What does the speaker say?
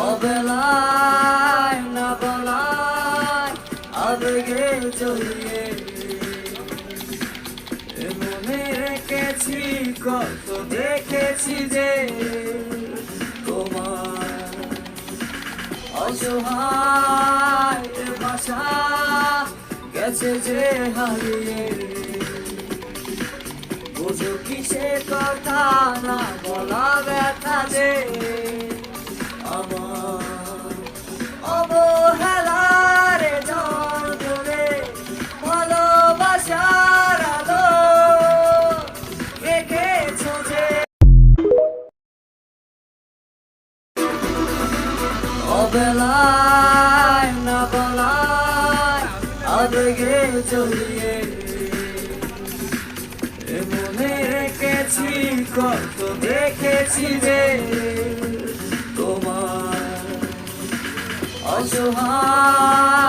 অবেলায় না বলায় আবেগে জড়িয়ে মনে রেখেছি কত দেখেছি যে তোমার অসহায় ভাষা গেছে যে হারিয়ে বুঝো কিসে কথা না বলা ব্যথা যে আমার অবহেলারে জল ধরে ভালোবাসার আলো রেখেছো যে অবেলায় না বলায় আবেগে জড়িয়ে মনে রেখেছি কত দেখেছি যে তোমার অসহায়